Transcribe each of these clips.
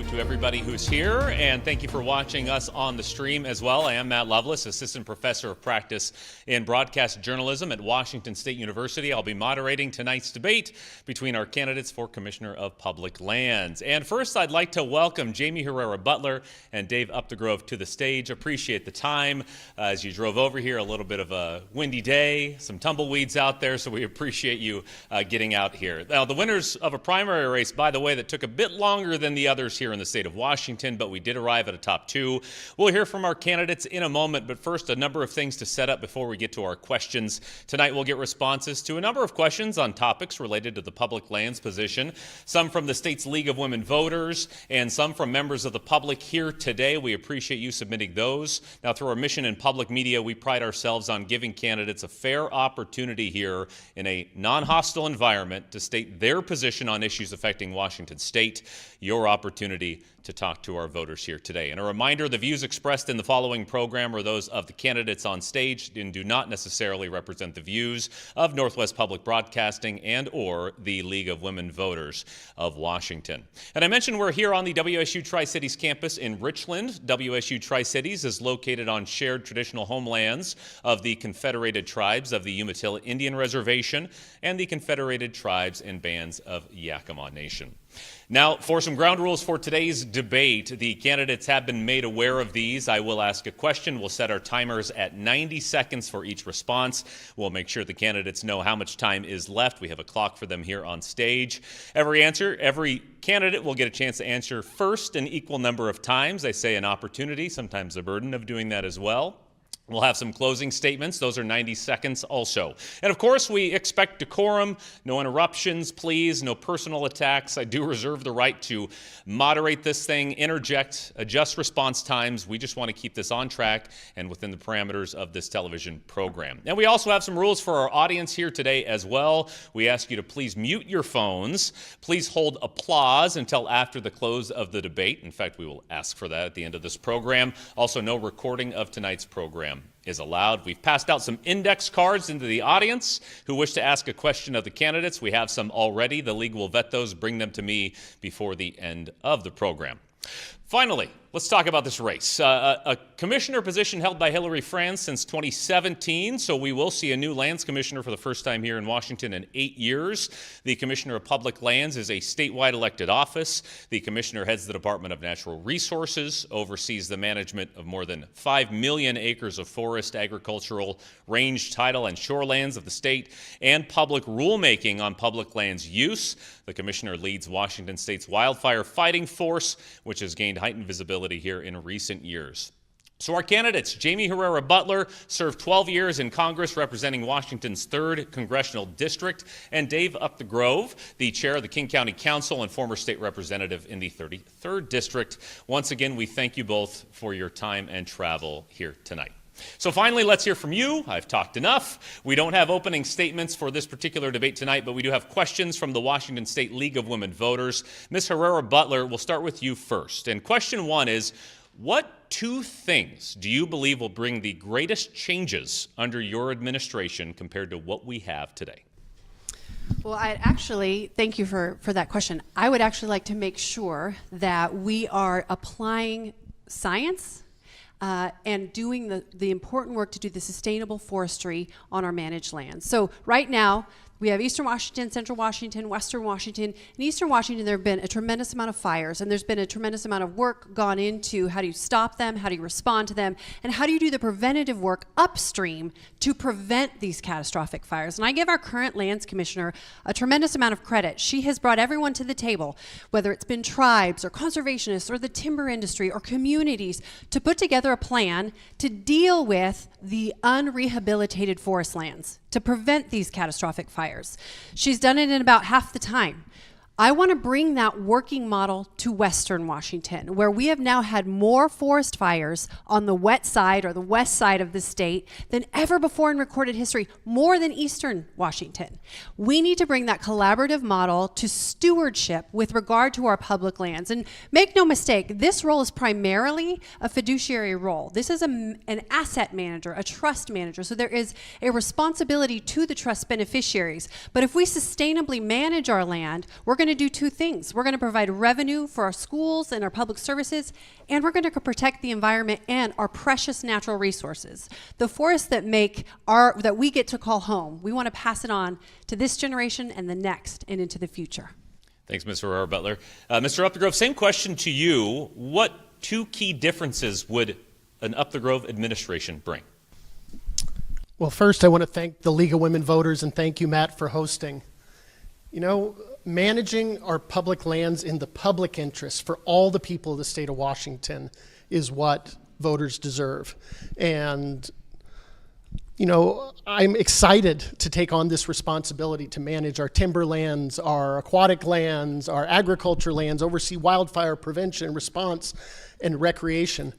to everybody who's here, and thank you for watching us on the stream as well. I am Matt Lovelace, Assistant Professor of Practice in Broadcast Journalism at Washington State University. I'll be moderating tonight's debate between our candidates for Commissioner of Public Lands. And first, I'd like to welcome Jamie Herrera-Butler and Dave Updegrove to the stage. Appreciate the time as you drove over here. A little bit of a windy day, some tumbleweeds out there, so we appreciate you getting out here. Now, the winners of a primary race, by the way, that took a bit longer than the others here in the state of Washington, but we did arrive at a top two. We'll hear from our candidates in a moment, but first, a number of things to set up before we get to our questions. Tonight, we'll get responses to a number of questions on topics related to the public lands position, some from the state's League of Women Voters, and some from members of the public here today. We appreciate you submitting those. Now, through our mission in public media, we pride ourselves on giving candidates a fair opportunity here in a non-hostile environment to state their position on issues affecting Washington State. Your opportunity to talk to our voters here today. And a reminder, the views expressed in the following program are those of the candidates on stage and do not necessarily represent the views of Northwest Public Broadcasting and or the League of Women Voters of Washington. And I mentioned we're here on the WSU Tri-Cities campus in Richland. WSU Tri-Cities is located on shared traditional homelands of the Confederated Tribes of the Umatilla Indian Reservation and the Confederated Tribes and Bands of Yakima Nation. Now, for some ground rules for today's debate, the candidates have been made aware of these. I will ask a question. We'll set our timers at 90 seconds for each response. We'll make sure the candidates know how much time is left. We have a clock for them here on stage. Every candidate will get a chance to answer first an equal number of times. I say an opportunity, sometimes a burden of doing that as well. We'll have some closing statements. Those are 90 seconds also. And of course, we expect decorum, no interruptions, please, no personal attacks. I do reserve the right to moderate this thing, interject, adjust response times. We just want to keep this on track and within the parameters of this television program. And we also have some rules for our audience here today as well. We ask you to please mute your phones. Please hold applause until after the close of the debate. In fact, we will ask for that at the end of this program. Also, no recording of tonight's program is allowed. We've passed out some index cards into the audience who wish to ask a question of the candidates. We have some already. The league will vet those, bring them to me before the end of the program. Finally, let's talk about this race. A commissioner position held by Hillary Franz since 2017, so we will see a new lands commissioner for the first time here in Washington in 8 years. The Commissioner of Public Lands is a statewide elected office. The commissioner heads the Department of Natural Resources, oversees the management of more than 5 million acres of forest, agricultural, range, tidal, and shorelands of the state, and public rulemaking on public lands use. The commissioner leads Washington State's wildfire fighting force, which has gained heightened visibility here in recent years. So our candidates, Jamie Herrera-Butler served 12 years in Congress representing Washington's 3rd Congressional District, and Dave Updegrove, the chair of the King County Council and former state representative in the 33rd District. Once again, we thank you both for your time and travel here tonight. So finally, let's hear from you. I've talked enough. We don't have opening statements for this particular debate tonight, but we do have questions from the Washington State League of Women Voters. Ms. Herrera-Butler, we'll start with you first. And question 1 is, what 2 things do you believe will bring the greatest changes under your administration compared to what we have today? Well, thank you for that question. I would actually like to make sure that we are applying science and doing the important work to do the sustainable forestry on our managed lands. So right now, we have Eastern Washington, Central Washington, Western Washington. In Eastern Washington, there have been a tremendous amount of fires, and there's been a tremendous amount of work gone into how do you stop them, how do you respond to them, and how do you do the preventative work upstream to prevent these catastrophic fires. And I give our current lands commissioner a tremendous amount of credit. She has brought everyone to the table, whether it's been tribes or conservationists or the timber industry or communities, to put together a plan to deal with the unrehabilitated forest lands, to prevent these catastrophic fires. She's done it in about half the time. I want to bring that working model to Western Washington, where we have now had more forest fires on the wet side or the west side of the state than ever before in recorded history, more than Eastern Washington. We need to bring that collaborative model to stewardship with regard to our public lands. And make no mistake, this role is primarily a fiduciary role. This is an asset manager, a trust manager. So there is a responsibility to the trust beneficiaries. But if we sustainably manage our land, we're going to do two things. We're going to provide revenue for our schools and our public services, and we're going to protect the environment and our precious natural resources. The forests that we get to call home, we want to pass it on to this generation and the next and into the future. Thanks, Ms. Herrera-Butler. Mr. Up the Grove, same question to you. What two key differences would an Up the Grove administration bring? Well, first, I want to thank the League of Women Voters and thank you, Matt, for hosting. You know, managing our public lands in the public interest for all the people of the state of Washington is what voters deserve. And, you know, I'm excited to take on this responsibility to manage our timber lands, our aquatic lands, our agriculture lands, oversee wildfire prevention, response, and recreation.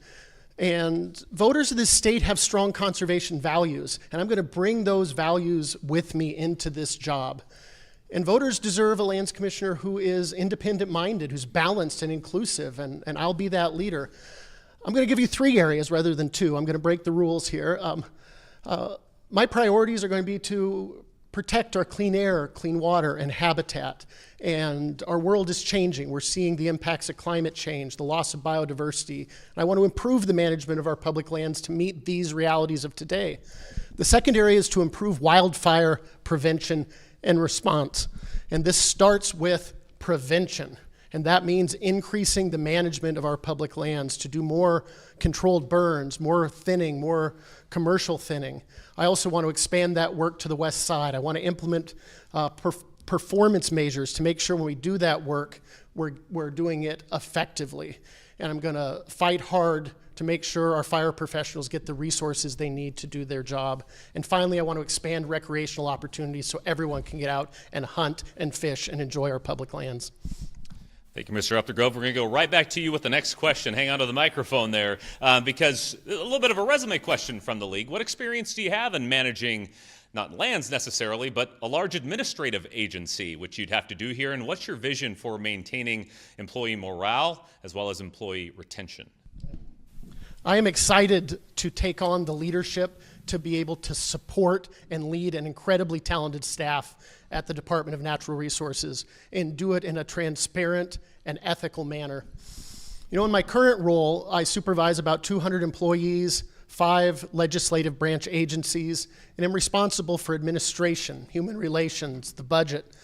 And voters of this state have strong conservation values, and I'm going to bring those values with me into this job. And voters deserve a lands commissioner who is independent-minded, who's balanced and inclusive, and I'll be that leader. I'm going to give you 3 areas rather than 2. I'm going to break the rules here. My priorities are going to be to protect our clean air, clean water, and habitat. And our world is changing. We're seeing the impacts of climate change, the loss of biodiversity. And I want to improve the management of our public lands to meet these realities of today. The second area is to improve wildfire prevention and response. And this starts with prevention. And that means increasing the management of our public lands to do more controlled burns, more thinning, more commercial thinning. I also want to expand that work to the west side. I want to implement performance measures to make sure when we do that work, we're doing it effectively. And I'm going to fight hard to make sure our fire professionals get the resources they need to do their job. And finally, I want to expand recreational opportunities so everyone can get out and hunt and fish and enjoy our public lands. Thank you, Mr. Up the Grove. We're going to go right back to you with the next question. Hang on to the microphone there, because a little bit of a resume question from the League. What experience do you have in managing, not lands necessarily, but a large administrative agency, which you'd have to do here? And what's your vision for maintaining employee morale as well as employee retention? I am excited to take on the leadership to be able to support and lead an incredibly talented staff at the Department of Natural Resources and do it in a transparent and ethical manner. You know, in my current role, I supervise about 200 employees, 5 legislative branch agencies, and am responsible for administration, human relations, the budget.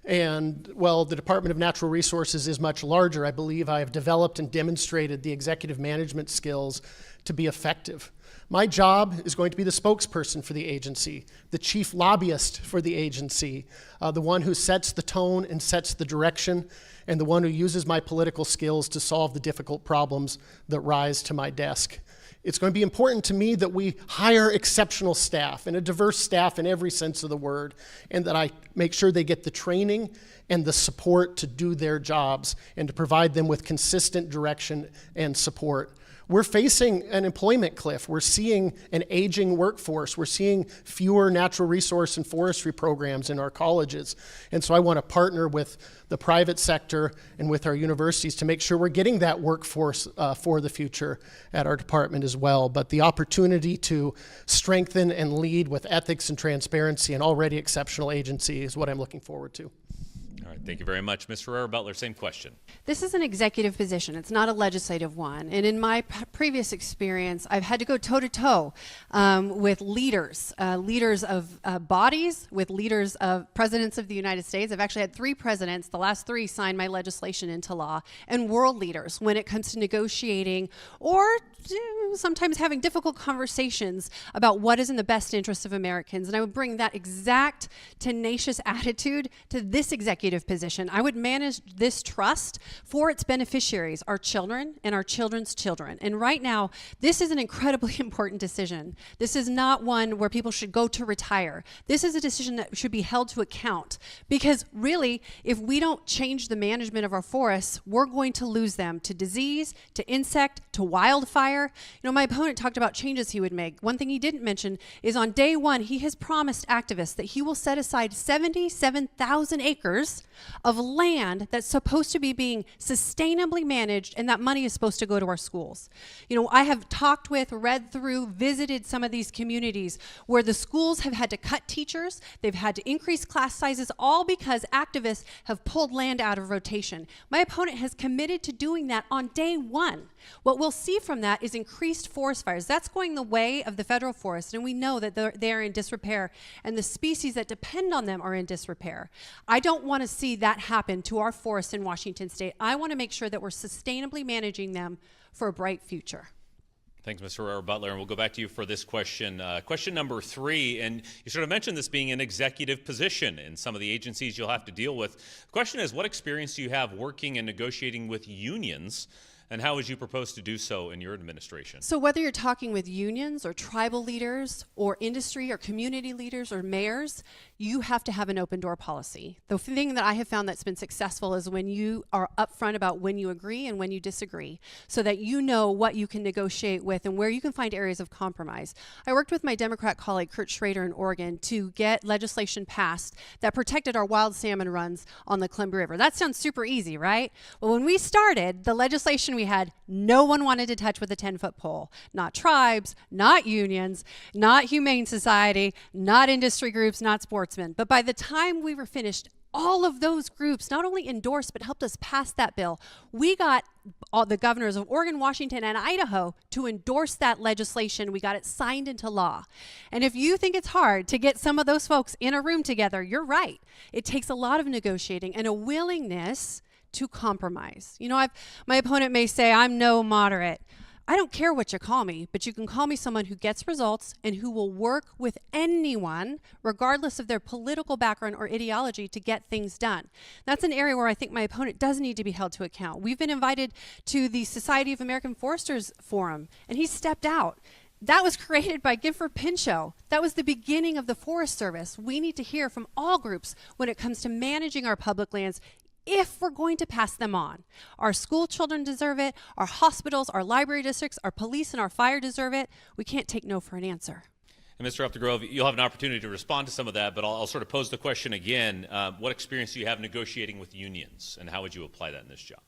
And while the Department of Natural Resources is much larger, I believe I have developed and demonstrated the executive management skills to be effective. My job is going to be the spokesperson for the agency, the chief lobbyist for the agency, the one who sets the tone and sets the direction, and the one who uses my political skills to solve the difficult problems that rise to my desk. It's going to be important to me that we hire exceptional staff and a diverse staff in every sense of the word, and that I make sure they get the training and the support to do their jobs and to provide them with consistent direction and support. We're facing an employment cliff. We're seeing an aging workforce. We're seeing fewer natural resource and forestry programs in our colleges. And so I want to partner with the private sector and with our universities to make sure we're getting that workforce for the future at our department as well. But the opportunity to strengthen and lead with ethics and transparency an already exceptional agency is what I'm looking forward to. All right, thank you very much. Ms. Herrera-Butler, same question. This is an executive position. It's not a legislative one. And in my previous experience, I've had to go toe-to-toe with leaders of bodies, with leaders of presidents of the United States. I've actually had 3 presidents, the last 3 sign my legislation into law, and world leaders when it comes to negotiating or sometimes having difficult conversations about what is in the best interest of Americans. And I would bring that exact tenacious attitude to this executive position. I would manage this trust for its beneficiaries, our children and our children's children. And right now, this is an incredibly important decision. This is not one where people should go to retire. This is a decision that should be held to account, because really, if we don't change the management of our forests, we're going to lose them to disease, to insect, to wildfire. You know, my opponent talked about changes he would make. One thing he didn't mention is on day 1, he has promised activists that he will set aside 77,000 acres acres of land that's supposed to be being sustainably managed, and that money is supposed to go to our schools. You know, I have talked with, read through, visited some of these communities where the schools have had to cut teachers, they've had to increase class sizes, all because activists have pulled land out of rotation. My opponent has committed to doing that on day one. What we'll see from that is increased forest fires. That's going the way of the federal forest, and we know that they're in disrepair, and the species that depend on them are in disrepair. I don't want to see that happen to our forests in Washington State. I want to make sure that we're sustainably managing them for a bright future. Thanks, Ms. Herrera-Butler, and we'll go back to you for this question. Question number 3, and you sort of mentioned this being an executive position in some of the agencies you'll have to deal with. The question is, what experience do you have working and negotiating with unions, and how would you propose to do so in your administration? So whether you're talking with unions or tribal leaders or industry or community leaders or mayors, you have to have an open door policy. The thing that I have found that's been successful is when you are upfront about when you agree and when you disagree, so that you know what you can negotiate with and where you can find areas of compromise. I worked with my Democrat colleague Kurt Schrader in Oregon to get legislation passed that protected our wild salmon runs on the Columbia River. That sounds super easy, right? Well, when we started, the legislation we had, no one wanted to touch with a 10-foot pole. Not tribes, not unions, not Humane Society, not industry groups, not sportsmen. But by the time we were finished, all of those groups not only endorsed but helped us pass that bill. We got all the governors of Oregon, Washington, and Idaho to endorse that legislation. We got it signed into law. And if you think it's hard to get some of those folks in a room together, you're right. It takes a lot of negotiating and a willingness to compromise. You know, my opponent may say, I'm no moderate. I don't care what you call me, but you can call me someone who gets results and who will work with anyone, regardless of their political background or ideology, to get things done. That's an area where I think my opponent does need to be held to account. We've been invited to the Society of American Foresters Forum, and he stepped out. That was created by Gifford Pinchot. That was the beginning of the Forest Service. We need to hear from all groups when it comes to managing our public lands, if we're going to pass them on. Our school children deserve it, our hospitals, our library districts, our police and our fire deserve it. We can't take no for an answer. And Mr. Updegrove, you'll have an opportunity to respond to some of that, but I'll sort of pose the question again. What experience do you have negotiating with unions, and how would you apply that in this job?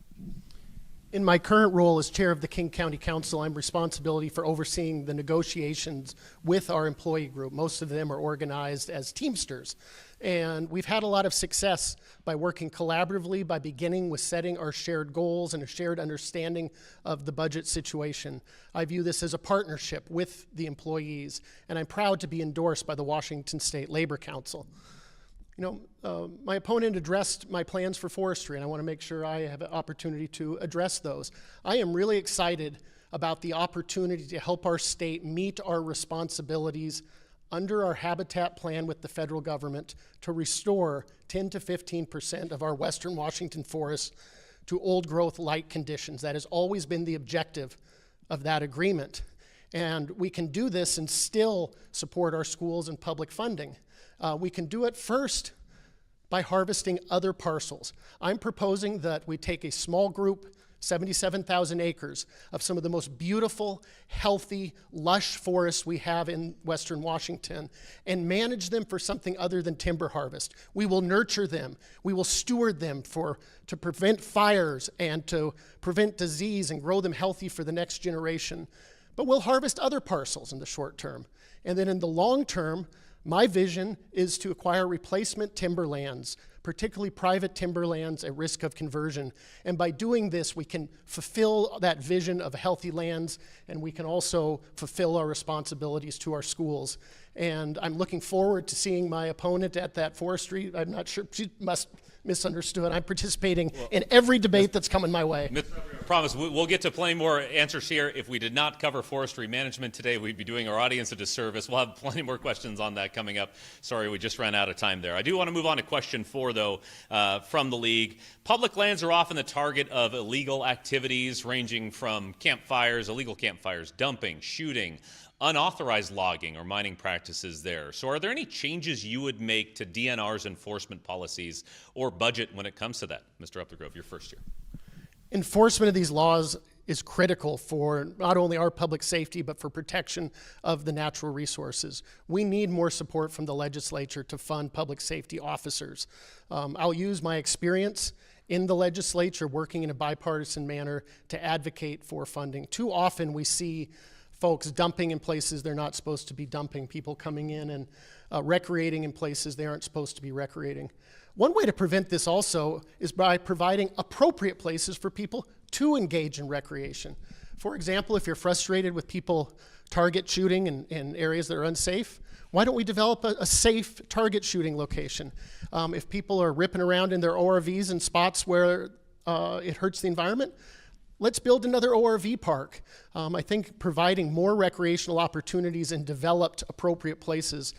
In my current role as chair of the King County Council, I'm responsibility for overseeing the negotiations with our employee group. Most of them are organized as Teamsters. And we've had a lot of success by working collaboratively, by beginning with setting our shared goals and a shared understanding of the budget situation. I view this as a partnership with the employees, and I'm proud to be endorsed by the Washington State Labor Council. You know, my opponent addressed my plans for forestry, and I want to make sure I have an opportunity to address those. I am really excited about the opportunity to help our state meet our responsibilities under our habitat plan with the federal government to restore 10 to 15% of our western Washington forests to old growth light conditions. That has always been the objective of that agreement. And we can do this and still support our schools and public funding. We can do it first by harvesting other parcels. I'm proposing that we take a small group, 77,000 acres, of some of the most beautiful, healthy, lush forests we have in Western Washington and manage them for something other than timber harvest. We will nurture them. We will steward them to prevent fires and to prevent disease and grow them healthy for the next generation. But we'll harvest other parcels in the short term. And then in the long term, my vision is to acquire replacement timberlands, particularly private timberlands at risk of conversion. And by doing this, we can fulfill that vision of healthy lands, and we can also fulfill our responsibilities to our schools. And I'm looking forward to seeing my opponent at that forestry. I'm not sure, she must misunderstood. I'm participating in every debate that's coming my way. I promise we'll get to plenty more answers here. If we did not cover forestry management today, we'd be doing our audience a disservice. We'll have plenty more questions on that coming up. Sorry, we just ran out of time there. I do want to move on to question 4, though, from the league. Public lands are often the target of illegal activities ranging from campfires, illegal campfires, dumping, shooting, unauthorized logging or mining practices there. So are there any changes you would make to DNR's enforcement policies or budget when it comes to that? Mr. Updegrove, you're first here. Enforcement of these laws is critical for not only our public safety, but for protection of the natural resources. We need more support from the legislature to fund public safety officers. I'll use my experience in the legislature working in a bipartisan manner to advocate for funding. Too often we see folks dumping in places they're not supposed to be dumping, people coming in and recreating in places they aren't supposed to be recreating. One way to prevent this also is by providing appropriate places for people to engage in recreation. For example, if you're frustrated with people target shooting in areas that are unsafe, why don't we develop a safe target shooting location? If people are ripping around in their ORVs in spots where it hurts the environment, let's build another ORV park. I think providing more recreational opportunities in developed appropriate places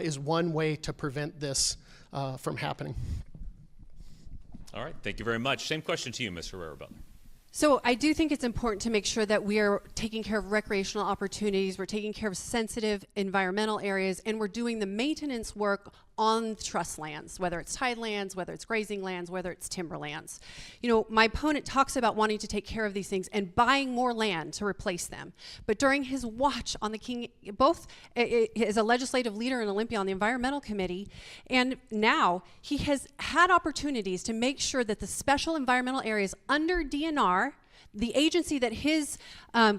is one way to prevent this from happening. All right, thank you very much. Same question to you, Ms. Herrera-Butler. So I do think it's important to make sure that we are taking care of recreational opportunities, we're taking care of sensitive environmental areas, and we're doing the maintenance work on trust lands, whether it's tidelands, whether it's grazing lands, whether it's timberlands. You know, my opponent talks about wanting to take care of these things and buying more land to replace them. But during his watch on the King, both as a legislative leader in Olympia on the Environmental Committee, and now he has had opportunities to make sure that the special environmental areas under DNR, the agency that his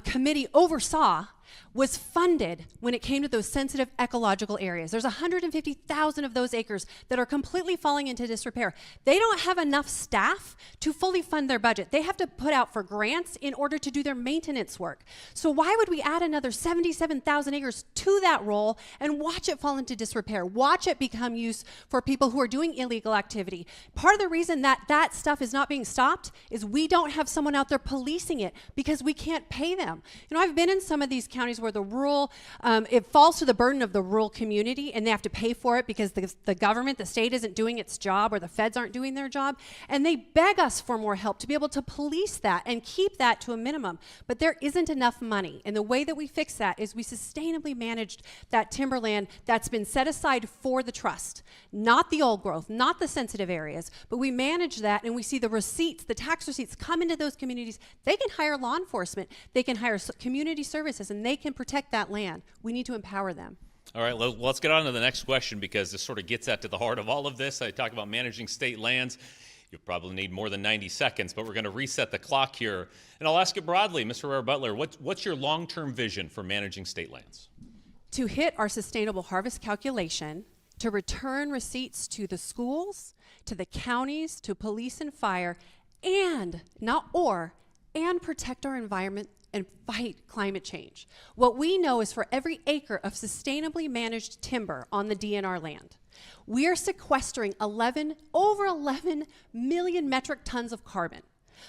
committee oversaw, was funded when it came to those sensitive ecological areas. There's 150,000 of those acres that are completely falling into disrepair. They don't have enough staff to fully fund their budget. They have to put out for grants in order to do their maintenance work. So why would we add another 77,000 acres to that role and watch it fall into disrepair? Watch it become used for people who are doing illegal activity. Part of the reason that that stuff is not being stopped is we don't have someone out there policing it because we can't pay them. You know, I've been in some of these counties where the rural, it falls to the burden of the rural community and they have to pay for it because the government, the state isn't doing its job or the feds aren't doing their job. And they beg us for more help to be able to police that and keep that to a minimum. But there isn't enough money. And the way that we fix that is we sustainably managed that timberland that's been set aside for the trust, not the old growth, not the sensitive areas, but we manage that and we see the receipts, the tax receipts come into those communities. They can hire law enforcement, they can hire community services, and they can protect that land. We need to empower them. All right, let's get on to the next question because this sort of gets at the heart of all of this. I talk about managing state lands. You probably need more than 90 seconds, but we're going to reset the clock here. And I'll ask it broadly, Mr. Herrera-Butler, what's your long-term vision for managing state lands? To hit our sustainable harvest calculation, to return receipts to the schools, to the counties, to police and fire, and protect our environment and fight climate change. What we know is for every acre of sustainably managed timber on the DNR land, we are sequestering over 11 million metric tons of carbon.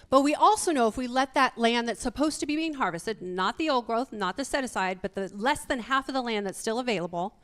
But we also know if we let that land that's supposed to be being harvested, not the old growth, not the set aside, but the less than half of the land that's still available,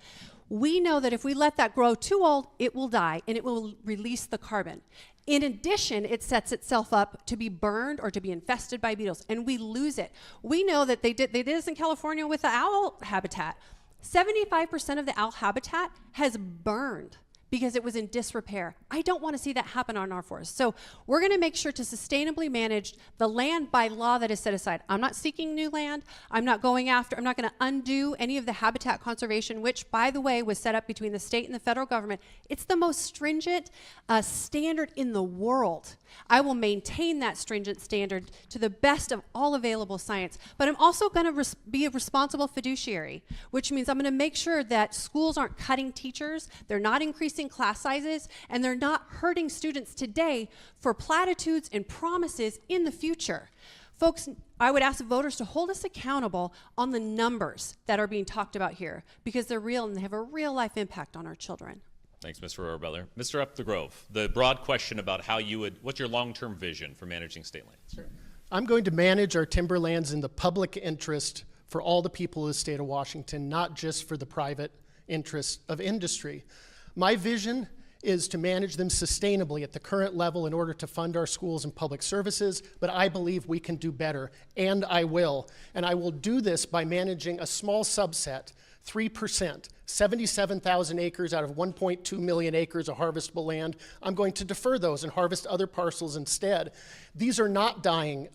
we know that if we let that grow too old, it will die and it will release the carbon. In addition, it sets itself up to be burned or to be infested by beetles, and we lose it. We know that they did this in California with the owl habitat. 75% of the owl habitat has burned because it was in disrepair. I don't want to see that happen on our forests. So we're going to make sure to sustainably manage the land by law that is set aside. I'm not seeking new land. I'm not going to undo any of the habitat conservation, which, by the way, was set up between the state and the federal government. It's the most stringent standard in the world. I will maintain that stringent standard to the best of all available science, but I'm also going to be a responsible fiduciary, which means I'm going to make sure that schools aren't cutting teachers, they're not increasing class sizes, and they're not hurting students today for platitudes and promises in the future. Folks, I would ask voters to hold us accountable on the numbers that are being talked about here because they're real and they have a real life impact on our children. Thanks, Mr. Herrera-Butler. Mr. Upthegrove, the broad question about what's your long-term vision for managing state lands? Sure. I'm going to manage our timberlands in the public interest for all the people of the state of Washington, not just for the private interests of industry. My vision is to manage them sustainably at the current level in order to fund our schools and public services, but I believe we can do better, and I will. And I will do this by managing a small subset 3%, 77,000 acres out of 1.2 million acres of harvestable land. I'm going to defer those and harvest other parcels instead. These are not dying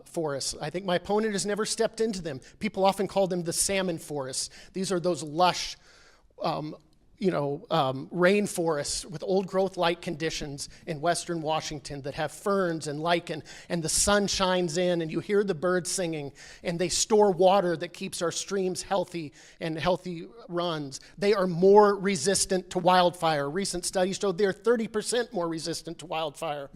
forests. I think my opponent has never stepped into them. People often call them the salmon forests. These are those lush, rainforests with old growth light conditions in western Washington that have ferns and lichen, and the sun shines in and you hear the birds singing, and they store water that keeps our streams healthy and healthy runs. They are more resistant to wildfire. Recent studies showed they're 30% more resistant to wildfire.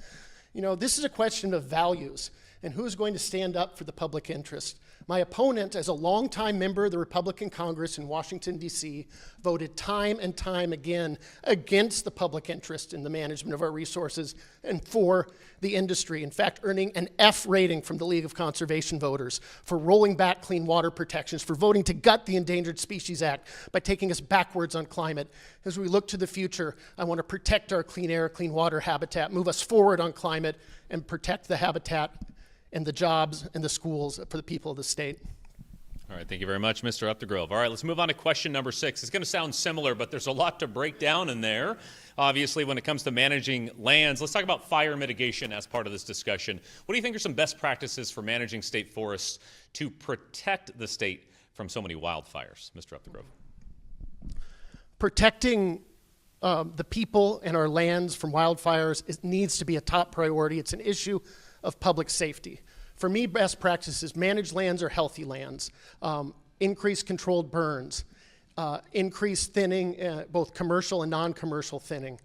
This is a question of values and who's going to stand up for the public interest. My opponent, as a longtime member of the Republican Congress in Washington, D.C., voted time and time again against the public interest in the management of our resources and for the industry. In fact, earning an F rating from the League of Conservation Voters for rolling back clean water protections, for voting to gut the Endangered Species Act by taking us backwards on climate. As we look to the future, I want to protect our clean air, clean water habitat, move us forward on climate, and protect the habitat and the jobs and the schools for the people of the state. All right, thank you very much, Mr. Up the Grove. All right, let's move on to question number 6. It's going to sound similar, but there's a lot to break down in there. Obviously, when it comes to managing lands, let's talk about fire mitigation as part of this discussion. What do you think are some best practices for managing state forests to protect the state from so many wildfires? Mr. Up the Grove. Protecting the people and our lands from wildfires needs to be a top priority. It's an issue of public safety. For me, best practices: managed lands are healthy lands, increase controlled burns, increase thinning, both commercial and non-commercial thinning.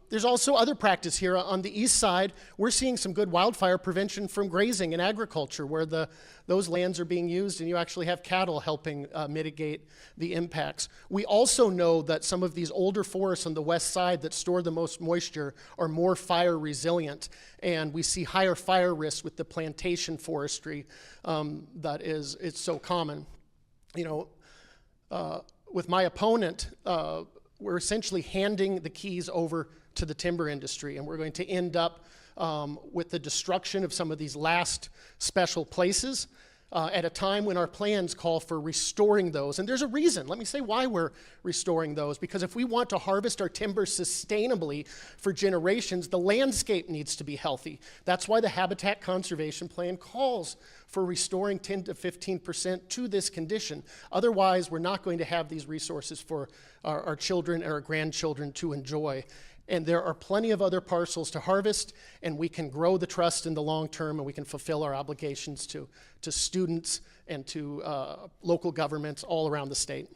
There's also other practice here. On the east side, we're seeing some good wildfire prevention from grazing and agriculture, where those lands are being used and you actually have cattle helping mitigate the impacts. We also know that some of these older forests on the west side that store the most moisture are more fire resilient, and we see higher fire risk with the plantation forestry it's so common. With my opponent, we're essentially handing the keys over to the timber industry, and we're going to end up with the destruction of some of these last special places at a time when our plans call for restoring those. And there's a reason. Let me say why we're restoring those. Because if we want to harvest our timber sustainably for generations, the landscape needs to be healthy. That's why the Habitat Conservation Plan calls for restoring 10 to 15% to this condition. Otherwise, we're not going to have these resources for our children and our grandchildren to enjoy. And there are plenty of other parcels to harvest, and we can grow the trust in the long term, and we can fulfill our obligations to students and to local governments all around the state.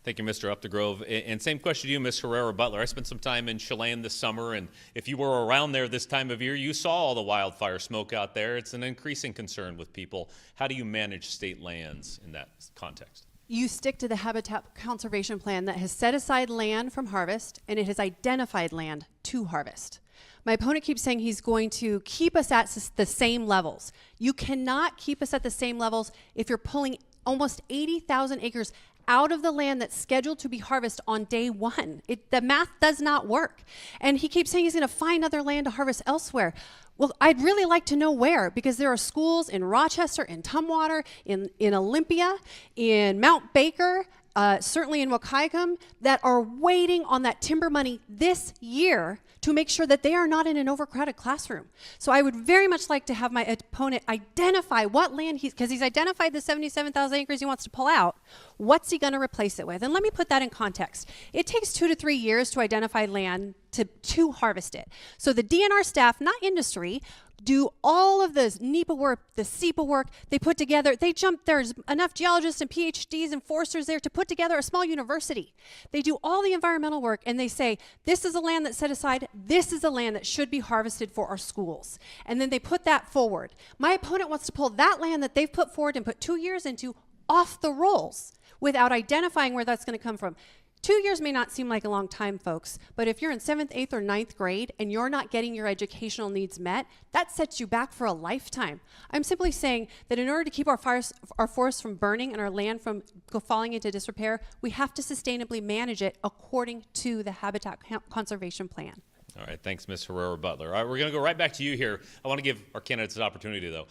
Thank you, Mr. Up the Grove. And same question to you, Ms. Herrera-Butler. I spent some time in Chelan this summer, and if you were around there this time of year, you saw all the wildfire smoke out there. It's an increasing concern with people. How do you manage state lands in that context? You stick to the Habitat Conservation Plan that has set aside land from harvest, and it has identified land to harvest. My opponent keeps saying he's going to keep us at the same levels. You cannot keep us at the same levels if you're pulling almost 80,000 acres out of the land that's scheduled to be harvested on day one. The math does not work. And he keeps saying he's going to find other land to harvest elsewhere. Well, I'd really like to know where, because there are schools in Rochester, in Tumwater, in Olympia, in Mount Baker, certainly in Waukegan, that are waiting on that timber money this year to make sure that they are not in an overcrowded classroom. So I would very much like to have my opponent identify what land because he's identified the 77,000 acres he wants to pull out. What's he going to replace it with? And let me put that in context. It takes 2 to 3 years to identify land to harvest it. So the DNR staff, not industry, do all of the NEPA work, the SEPA work. They put together, there's enough geologists and PhDs and foresters there to put together a small university. They do all the environmental work, and they say, this is a land that's set aside, this is a land that should be harvested for our schools. And then they put that forward. My opponent wants to pull that land that they've put forward and put 2 years into off the rolls without identifying where that's going to come from. 2 years may not seem like a long time, folks, but if you're in 7th, 8th, or 9th grade and you're not getting your educational needs met, that sets you back for a lifetime. I'm simply saying that in order to keep our forests from burning and our land from falling into disrepair, we have to sustainably manage it according to the Habitat Conservation Plan. All right, thanks, Ms. Herrera-Butler. All right, we're going to go right back to you here. I want to give our candidates an opportunity, though.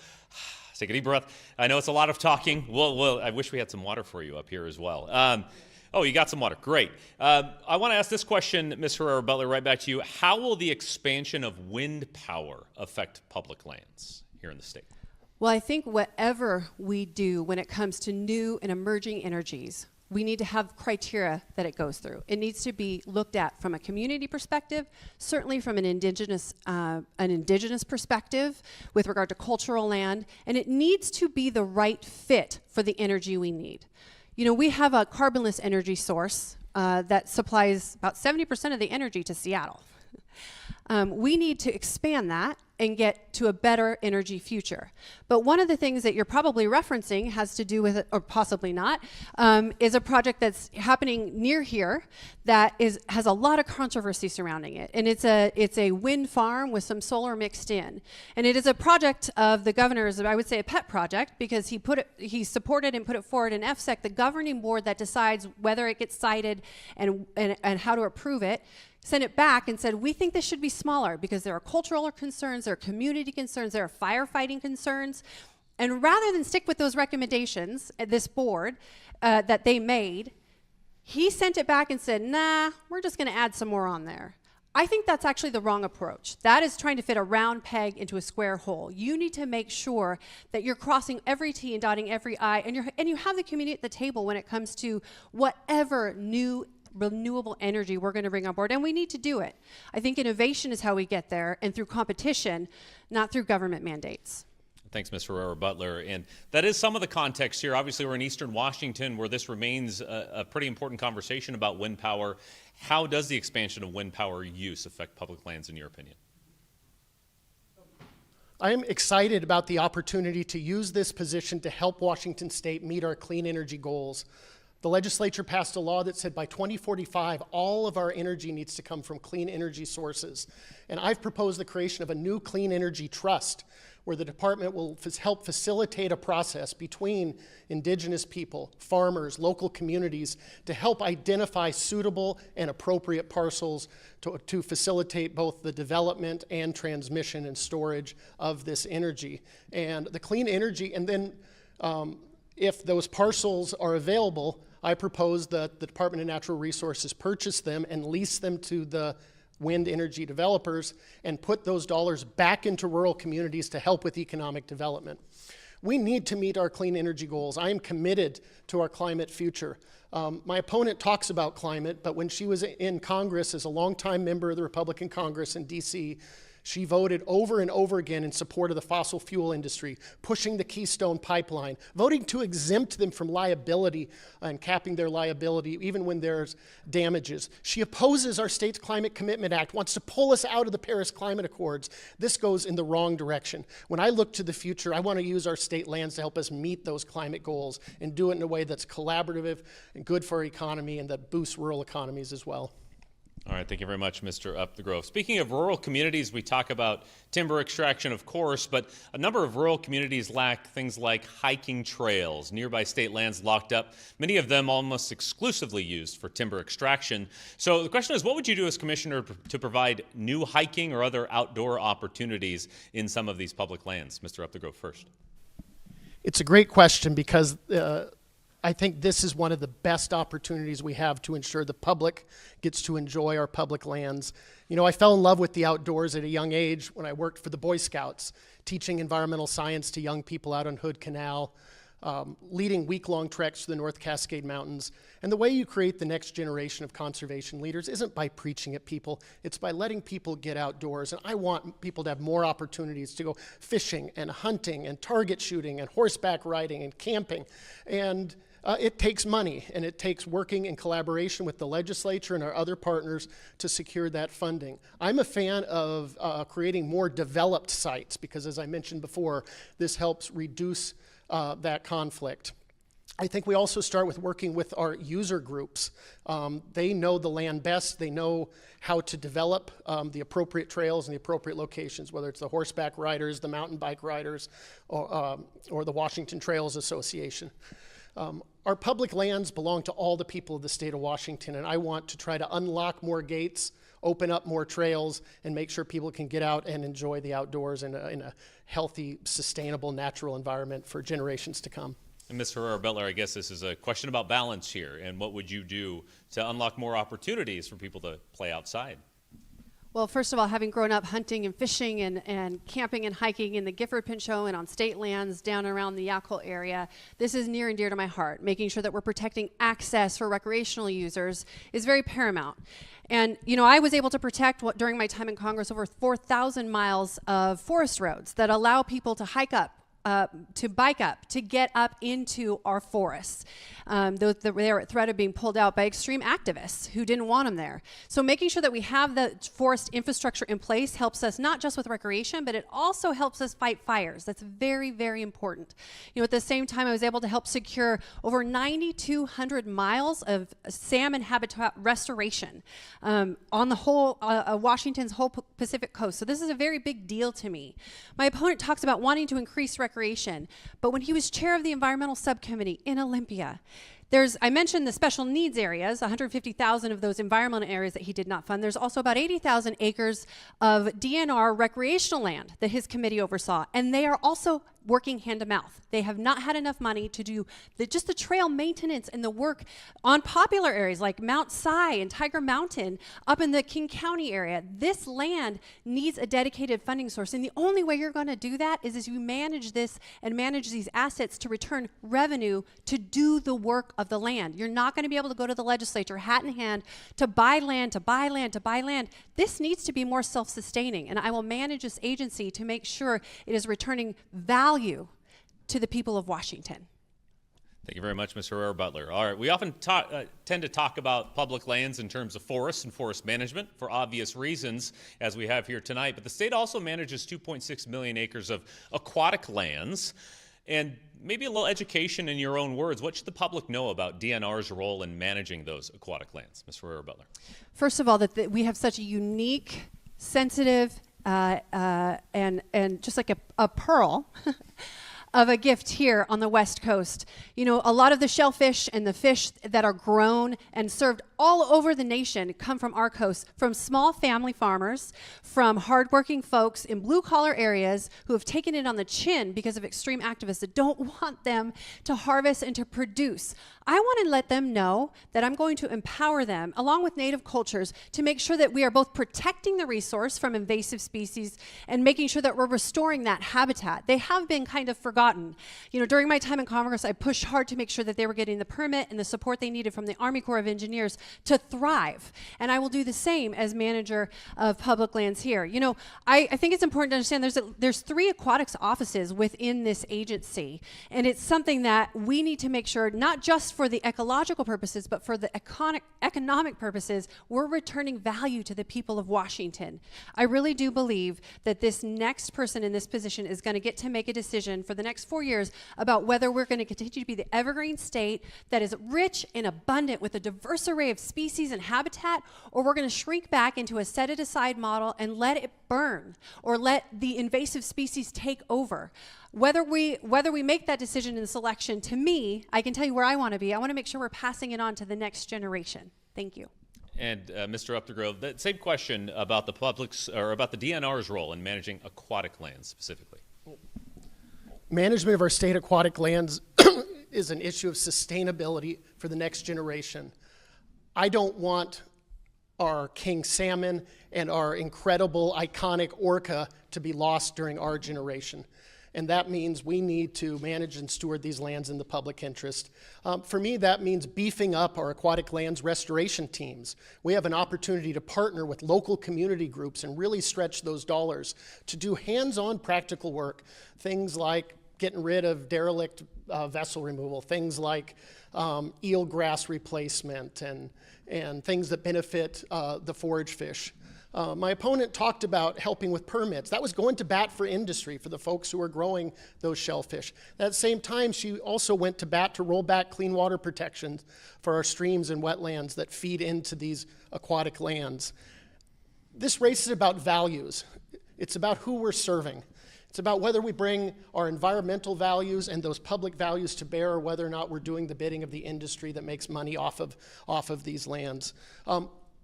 Take a deep breath. I know it's a lot of talking. Well, I wish we had some water for you up here as well. Oh, you got some water. Great. I want to ask this question, Ms. Herrera-Butler, right back to you. How will the expansion of wind power affect public lands here in the state? Well, I think whatever we do when it comes to new and emerging energies, we need to have criteria that it goes through. It needs to be looked at from a community perspective, certainly from an indigenous perspective with regard to cultural land, and it needs to be the right fit for the energy we need. You know, we have a carbonless energy source that supplies about 70% of the energy to Seattle. We need to expand that and get to a better energy future. But one of the things that you're probably referencing has to do with, or possibly not, is a project that's happening near here that has a lot of controversy surrounding it. And it's a wind farm with some solar mixed in. And it is a project of the governor's, I would say a pet project, because he supported and put it forward in FSEC, the governing board that decides whether it gets cited and how to approve it. Sent it back and said, we think this should be smaller because there are cultural concerns, there are community concerns, there are firefighting concerns. And rather than stick with those recommendations at this board that they made, he sent it back and said, nah, we're just going to add some more on there. I think that's actually the wrong approach. That is trying to fit a round peg into a square hole. You need to make sure that you're crossing every T and dotting every I, and you have the community at the table when it comes to whatever new renewable energy we're going to bring on board, and we need to do it. I think innovation is how we get there, and through competition, not through government mandates. Thanks, Ms. Herrera-Butler. And that is some of the context here. Obviously, we're in Eastern Washington, where this remains a pretty important conversation about wind power. How does the expansion of wind power use affect public lands, in your opinion? I am excited about the opportunity to use this position to help Washington State meet our clean energy goals. The legislature passed a law that said by 2045, all of our energy needs to come from clean energy sources. And I've proposed the creation of a new clean energy trust where the department will help facilitate a process between indigenous people, farmers, local communities to help identify suitable and appropriate parcels to facilitate both the development and transmission and storage of this energy. And the clean energy, and then if those parcels are available, I propose that the Department of Natural Resources purchase them and lease them to the wind energy developers and put those dollars back into rural communities to help with economic development. We need to meet our clean energy goals. I am committed to our climate future. My opponent talks about climate, but when she was in Congress as a longtime member of the Republican Congress in D.C., she voted over and over again in support of the fossil fuel industry, pushing the Keystone Pipeline, voting to exempt them from liability and capping their liability even when there's damages. She opposes our state's Climate Commitment Act, wants to pull us out of the Paris Climate Accords. This goes in the wrong direction. When I look to the future, I want to use our state lands to help us meet those climate goals and do it in a way that's collaborative and good for our economy and that boosts rural economies as well. All right, thank you very much, Mr. Upthegrove. Speaking of rural communities, we talk about timber extraction, of course, but a number of rural communities lack things like hiking trails, nearby state lands locked up, many of them almost exclusively used for timber extraction. So the question is, what would you do as commissioner to provide new hiking or other outdoor opportunities in some of these public lands? Mr. Upthegrove first. It's a great question because I think this is one of the best opportunities we have to ensure the public gets to enjoy our public lands. You know, I fell in love with the outdoors at a young age when I worked for the Boy Scouts, teaching environmental science to young people out on Hood Canal, leading week-long treks to the North Cascade Mountains. And the way you create the next generation of conservation leaders isn't by preaching at people, it's by letting people get outdoors. And I want people to have more opportunities to go fishing and hunting and target shooting and horseback riding and camping. And it takes money, and it takes working in collaboration with the legislature and our other partners to secure that funding. I'm a fan of creating more developed sites because, as I mentioned before, this helps reduce that conflict. I think we also start with working with our user groups. They know the land best. They know how to develop the appropriate trails and the appropriate locations, whether it's the horseback riders, the mountain bike riders, or the Washington Trails Association. Our public lands belong to all the people of the state of Washington, and I want to try to unlock more gates, open up more trails, and make sure people can get out and enjoy the outdoors in healthy, sustainable, natural environment for generations to come. And Ms. Herrera-Bettler, I guess this is a question about balance here, and what would you do to unlock more opportunities for people to play outside? Well, first of all, having grown up hunting and fishing and camping and hiking in the Gifford Pinchot and on state lands down around the Yakul area, this is near and dear to my heart. Making sure that we're protecting access for recreational users is very paramount. And, you know, I was able to protect, during my time in Congress, over 4,000 miles of forest roads that allow people to hike up, to bike up, to get up into our forests. They were at threat of being pulled out by extreme activists who didn't want them there. So making sure that we have the forest infrastructure in place helps us not just with recreation, but it also helps us fight fires. That's very, very important. You know, at the same time, I was able to help secure over 9,200 miles of salmon habitat restoration on the whole, Washington's whole Pacific coast. So this is a very big deal to me. My opponent talks about wanting to increase recreation, but when he was chair of the environmental subcommittee in Olympia, I mentioned the special needs areas, 150,000 of those environmental areas that he did not fund. There's also about 80,000 acres of DNR recreational land that his committee oversaw, and they are also working hand to mouth. They have not had enough money to do just the trail maintenance and the work on popular areas like Mount Si and Tiger Mountain up in the King County area. This land needs a dedicated funding source, and the only way you're going to do that is as you manage this and manage these assets to return revenue to do the work of the land. You're not going to be able to go to the legislature hat in hand to buy land, to buy land, to buy land. This needs to be more self-sustaining, and I will manage this agency to make sure it is returning value to the people of Washington. Thank you very much, Ms. Herrera-Bettler. All right, we often tend to talk about public lands in terms of forests and forest management for obvious reasons, as we have here tonight, but the state also manages 2.6 million acres of aquatic lands. And maybe a little education in your own words, what should the public know about DNR's role in managing those aquatic lands? Ms. Herrera-Bettler. First of all, that we have such a unique, sensitive, and just like a pearl of a gift here on the West Coast. You know, a lot of the shellfish and the fish that are grown and served all over the nation come from our coast, from small family farmers, from hardworking folks in blue-collar areas who have taken it on the chin because of extreme activists that don't want them to harvest and to produce. I want to let them know that I'm going to empower them, along with native cultures, to make sure that we are both protecting the resource from invasive species and making sure that we're restoring that habitat. They have been kind of forgotten. You know, during my time in Congress, I pushed hard to make sure that they were getting the permit and the support they needed from the Army Corps of Engineers to thrive. And I will do the same as manager of public lands here. You know, I think it's important to understand there's 3 aquatics offices within this agency. And it's something that we need to make sure, not just for the ecological purposes, but for the economic purposes, we're returning value to the people of Washington. I really do believe that this next person in this position is going to get to make a decision for the next 4 years about whether we're going to continue to be the evergreen state that is rich and abundant with a diverse array of species and habitat, or we're going to shrink back into a set-it-aside model and let it burn, or let the invasive species take over. Whether we make that decision in the selection, to me, I can tell you where I want to be. I want to make sure we're passing it on to the next generation. Thank you. And Mr. Updegrove, that same question about the public's or about the DNR's role in managing aquatic lands specifically. Management of our state aquatic lands is an issue of sustainability for the next generation. I don't want our king salmon and our incredible, iconic orca to be lost during our generation. And that means we need to manage and steward these lands in the public interest. For me, that means beefing up our aquatic lands restoration teams. We have an opportunity to partner with local community groups and really stretch those dollars to do hands-on practical work, things like getting rid of derelict vessel removal, things like eelgrass replacement, and things that benefit the forage fish. My opponent talked about helping with permits. That was going to bat for industry, for the folks who are growing those shellfish. At the same time, she also went to bat to roll back clean water protections for our streams and wetlands that feed into these aquatic lands. This race is about values. It's about who we're serving. It's about whether we bring our environmental values and those public values to bear, or whether or not we're doing the bidding of the industry that makes money off of these lands.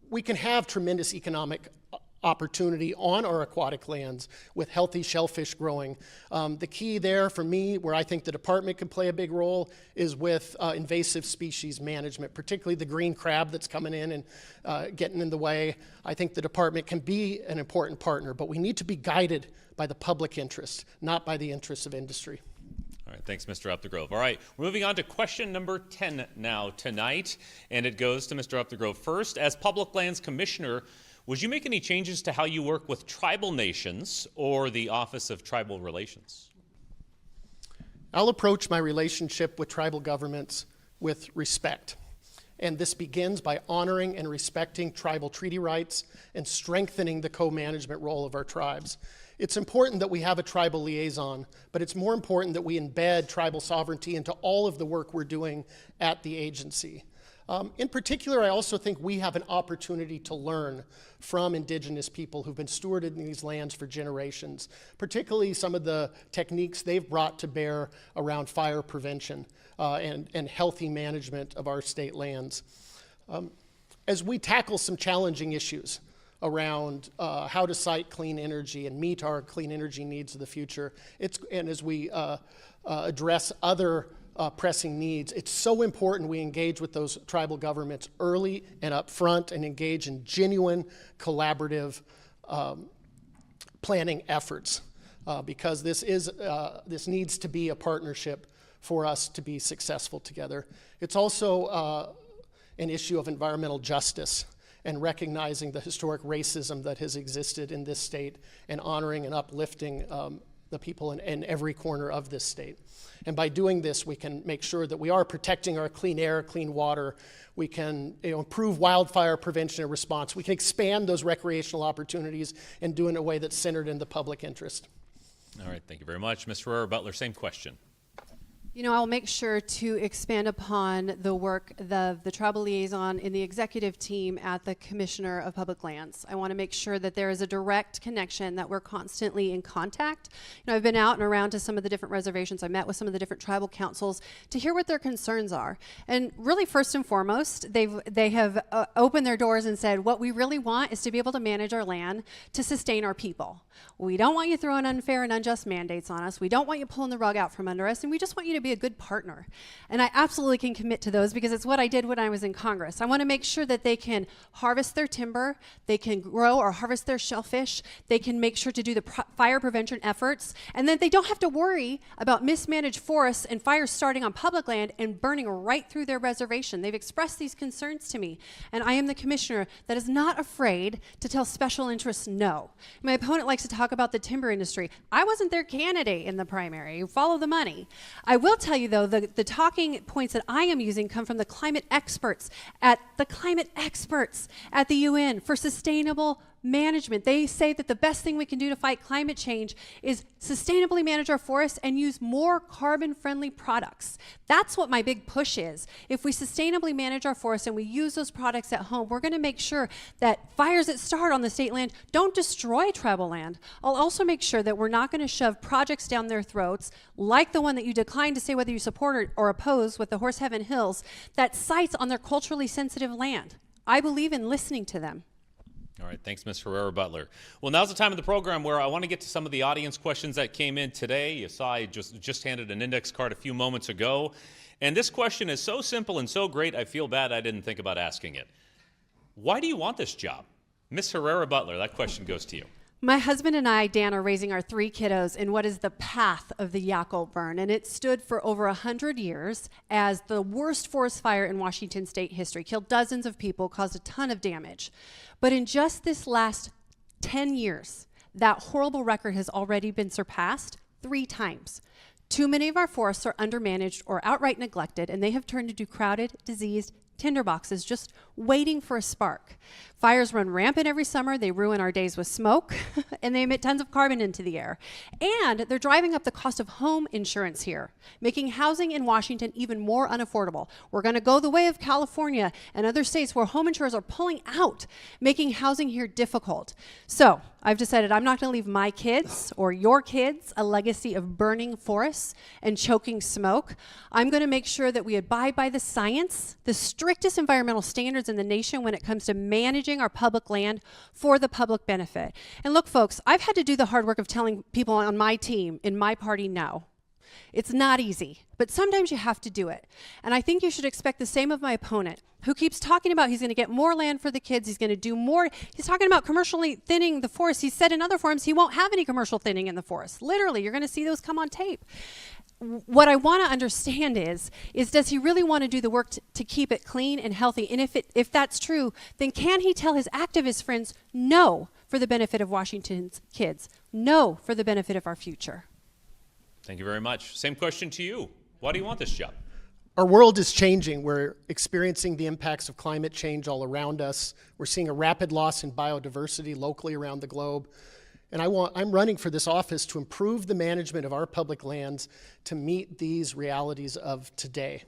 We can have tremendous economic opportunity on our aquatic lands with healthy shellfish growing. The key there for me, where I think the department can play a big role, is with invasive species management, particularly the green crab that's coming in and getting in the way. I think the department can be an important partner, but we need to be guided by the public interest, not by the interests of industry. All right, thanks, Mr. Upthegrove. All right, we're moving on to question number 10 now tonight, and it goes to Mr. Upthegrove first. As Public Lands Commissioner, would you make any changes to how you work with tribal nations or the Office of Tribal Relations? I'll approach my relationship with tribal governments with respect. And this begins by honoring and respecting tribal treaty rights and strengthening the co-management role of our tribes. It's important that we have a tribal liaison, but it's more important that we embed tribal sovereignty into all of the work we're doing at the agency. In particular, I also think we have an opportunity to learn from indigenous people who've been stewarded in these lands for generations, particularly some of the techniques they've brought to bear around fire prevention and healthy management of our state lands. As we tackle some challenging issues around how to site clean energy and meet our clean energy needs of the future, and as we address other pressing needs, it's so important we engage with those tribal governments early and up front and engage in genuine collaborative planning efforts because this needs to be a partnership for us to be successful together. It's also an issue of environmental justice and recognizing the historic racism that has existed in this state and honoring and uplifting the people in every corner of this state. And by doing this, we can make sure that we are protecting our clean air, clean water. We can improve wildfire prevention and response. We can expand those recreational opportunities and do it in a way that's centered in the public interest. All right, thank you very much. Ms. Ferrer-Butler, same question. You know, I'll make sure to expand upon the work the tribal liaison in the executive team at the Commissioner of Public Lands. I want to make sure that there is a direct connection, that we're constantly in contact. You know, I've been out and around to some of the different reservations. I met with some of the different tribal councils to hear what their concerns are. And really, first and foremost, they have opened their doors and said, what we really want is to be able to manage our land to sustain our people. We don't want you throwing unfair and unjust mandates on us. We don't want you pulling the rug out from under us, and we just want you to be a good partner. And I absolutely can commit to those because it's what I did when I was in Congress. I want to make sure that they can harvest their timber, they can grow or harvest their shellfish, they can make sure to do the fire prevention efforts, and then they don't have to worry about mismanaged forests and fires starting on public land and burning right through their reservation. They've expressed these concerns to me, and I am the commissioner that is not afraid to tell special interests no. My opponent likes to talk about the timber industry. I wasn't their candidate in the primary. You follow the money. I will tell you, though, the talking points that I am using come from the climate experts at the UN for sustainable management. They say that the best thing we can do to fight climate change is sustainably manage our forests and use more carbon-friendly products. That's what my big push is. If we sustainably manage our forests and we use those products at home, we're going to make sure that fires that start on the state land don't destroy tribal land. I'll also make sure that we're not going to shove projects down their throats, like the one that you declined to say whether you support or oppose with the Horse Heaven Hills, that sites on their culturally sensitive land. I believe in listening to them. All right, thanks, Ms. Ferrer-Butler. Well, now's the time of the program where I want to get to some of the audience questions that came in today. You saw I just handed an index card a few moments ago. And this question is so simple and so great, I feel bad I didn't think about asking it. Why do you want this job? Ms. Ferrer-Butler, that question goes to you. My husband and I, Dan, are raising our 3 kiddos in what is the path of the Yackle burn, and it stood for over 100 years as the worst forest fire in Washington state history, killed dozens of people, caused a ton of damage. But in just this last 10 years, that horrible record has already been surpassed 3 times. Too many of our forests are undermanaged or outright neglected, and they have turned into crowded, diseased tinderboxes just waiting for a spark. Fires run rampant every summer, they ruin our days with smoke, and they emit tons of carbon into the air. And they're driving up the cost of home insurance here, making housing in Washington even more unaffordable. We're going to go the way of California and other states where home insurers are pulling out, making housing here difficult. So I've decided I'm not going to leave my kids or your kids a legacy of burning forests and choking smoke. I'm going to make sure that we abide by the science, the strictest environmental standards in the nation when it comes to managing our public land for the public benefit. And look, folks, I've had to do the hard work of telling people on my team, in my party, no. It's not easy, but sometimes you have to do it. And I think you should expect the same of my opponent, who keeps talking about he's going to get more land for the kids, he's going to do more. He's talking about commercially thinning the forest. He said in other forums he won't have any commercial thinning in the forest. Literally, you're going to see those come on tape. What I want to understand is does he really want to do the work to keep it clean and healthy? And if that's true, then can he tell his activist friends no for the benefit of Washington's kids, no for the benefit of our future? Thank you very much. Same question to you. Why do you want this job? Our world is changing. We're experiencing the impacts of climate change all around us. We're seeing a rapid loss in biodiversity locally around the globe. And I'm running for this office to improve the management of our public lands to meet these realities of today.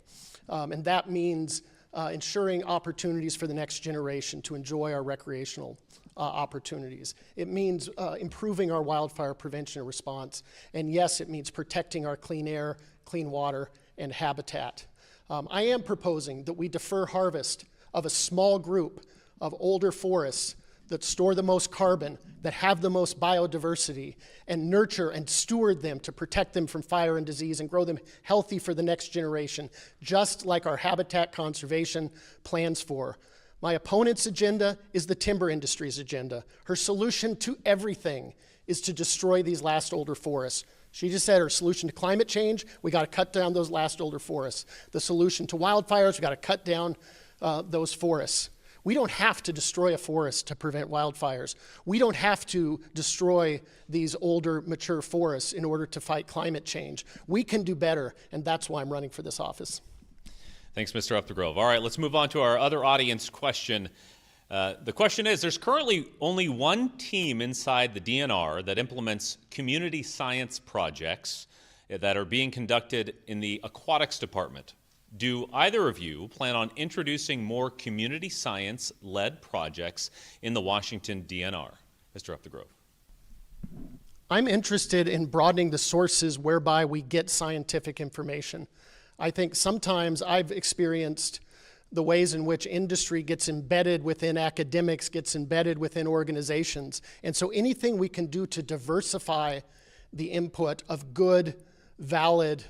And that means ensuring opportunities for the next generation to enjoy our recreational opportunities. It means improving our wildfire prevention and response. And yes, it means protecting our clean air, clean water, and habitat. I am proposing that we defer harvest of a small group of older forests that store the most carbon, that have the most biodiversity, and nurture and steward them to protect them from fire and disease and grow them healthy for the next generation, just like our habitat conservation plans for. My opponent's agenda is the timber industry's agenda. Her solution to everything is to destroy these last older forests. She just said her solution to climate change, we got to cut down those last older forests. The solution to wildfires, we got to cut down those forests. We don't have to destroy a forest to prevent wildfires. We don't have to destroy these older, mature forests in order to fight climate change. We can do better, and that's why I'm running for this office. Thanks, Mr. Updegrove. All right, let's move on to our other audience question. The question is, there's currently only one team inside the DNR that implements community science projects that are being conducted in the aquatics department. Do either of you plan on introducing more community science-led projects in the Washington DNR? Mr. Updegrove. I'm interested in broadening the sources whereby we get scientific information. I think sometimes I've experienced the ways in which industry gets embedded within academics, gets embedded within organizations. And so anything we can do to diversify the input of good, valid,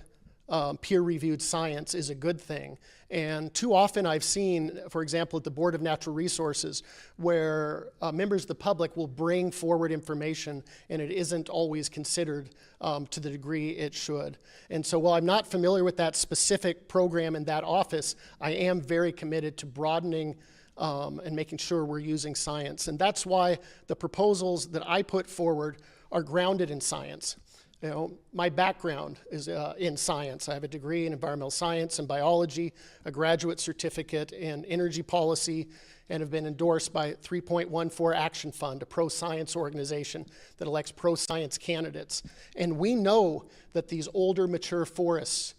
peer-reviewed science is a good thing. And too often I've seen, for example, at the Board of Natural Resources, where members of the public will bring forward information and it isn't always considered to the degree it should. And so while I'm not familiar with that specific program in that office, I am very committed to broadening and making sure we're using science. And that's why the proposals that I put forward are grounded in science. You know, my background is in science. I have a degree in environmental science and biology, a graduate certificate in energy policy, and have been endorsed by 3.14 Action Fund, a pro-science organization that elects pro-science candidates. And we know that these older, mature forests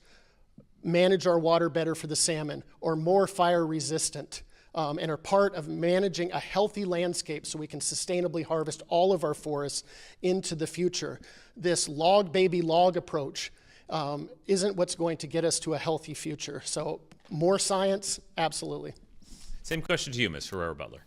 manage our water better for the salmon, or more fire resistant, and are part of managing a healthy landscape so we can sustainably harvest all of our forests into the future. This log baby log approach isn't what's going to get us to a healthy future. So more science, absolutely. Same question to you, Ms. Herrera-Butler.